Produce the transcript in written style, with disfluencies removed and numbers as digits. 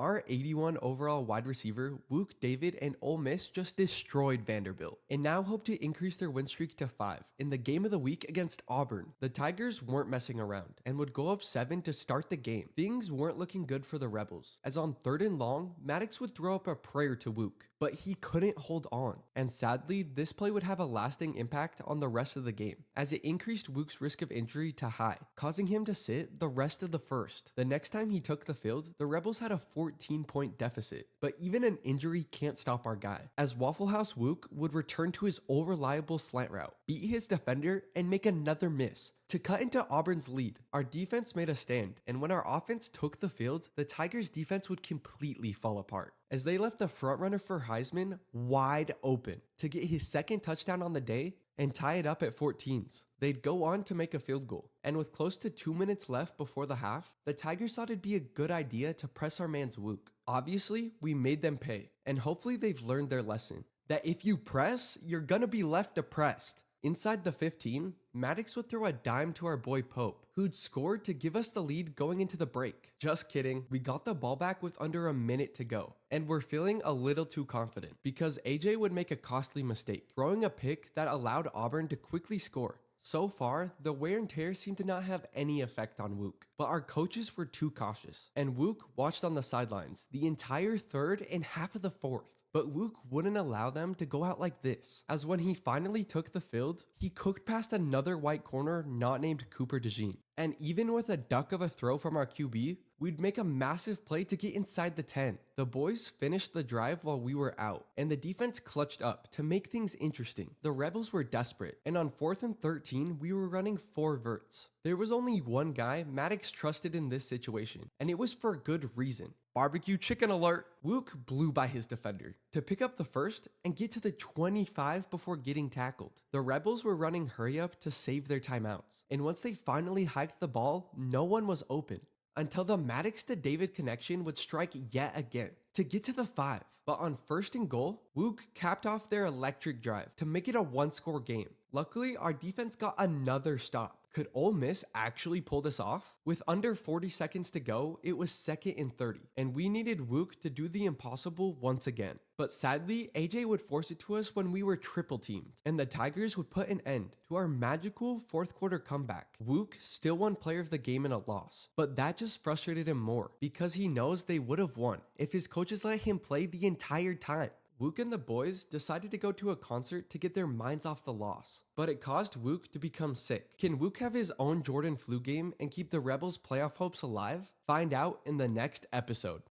Our 81 overall wide receiver, Wuke David and Ole Miss just destroyed Vanderbilt and now hope to increase their win streak to 5 in the game of the week against Auburn. The Tigers weren't messing around and would go up 7 to start the game. Things weren't looking good for the Rebels, as on 3rd and long, Maddox would throw up a prayer to Wuke, but he couldn't hold on. And sadly, this play would have a lasting impact on the rest of the game, as it increased Wuke's risk of injury to high, causing him to sit the rest of the first. The next time he took the field, the Rebels had a 14-point deficit, but even an injury can't stop our guy, as Waffle House Wuke would return to his old reliable slant route, beat his defender, and make another miss to cut into Auburn's lead. Our defense made a stand, and when our offense took the field, the Tigers' defense would completely fall apart, as they left the frontrunner for Heisman wide open to get his second touchdown on the day and tie it up at 14s. They'd go on to make a field goal, and with close to 2 minutes left before the half, the Tigers thought it'd be a good idea to press our man's Wuke. Obviously, we made them pay, and hopefully they've learned their lesson, that if you press, you're gonna be left depressed. Inside the 15, Maddox would throw a dime to our boy Pope, who'd scored to give us the lead going into the break. Just kidding, we got the ball back with under a minute to go, and we're feeling a little too confident because AJ would make a costly mistake, throwing a pick that allowed Auburn to quickly score. So far, the wear and tear seemed to not have any effect on Wuke, but our coaches were too cautious, and Wuke watched on the sidelines the entire third and half of the fourth. But Wuke wouldn't allow them to go out like this, as when he finally took the field, he cooked past another white corner not named Cooper DeJean. And even with a duck of a throw from our QB, we'd make a massive play to get inside the 10. The boys finished the drive while we were out, and the defense clutched up to make things interesting. The Rebels were desperate, and on 4th and 13, we were running 4 verts. There was only one guy Maddox trusted in this situation, and it was for a good reason. Barbecue chicken alert! Wuke blew by his defender to pick up the first and get to the 25 before getting tackled. The Rebels were running hurry up to save their timeouts, and once they finally hiked the ball, no one was open until the Maddox to David connection would strike yet again to get to the 5. But on 1st and goal, Wuke capped off their electric drive to make it a 1-score game. Luckily, our defense got another stop. Could Ole Miss actually pull this off? With under 40 seconds to go, it was 2nd and 30, and we needed Wuke to do the impossible once again. But sadly, AJ would force it to us when we were triple teamed, and the Tigers would put an end to our magical 4th quarter comeback. Wuke still won player of the game in a loss, but that just frustrated him more because he knows they would have won if his coaches let him play the entire time. Wuke and the boys decided to go to a concert to get their minds off the loss, but it caused Wuke to become sick. Can Wuke have his own Jordan flu game and keep the Rebels' playoff hopes alive? Find out in the next episode.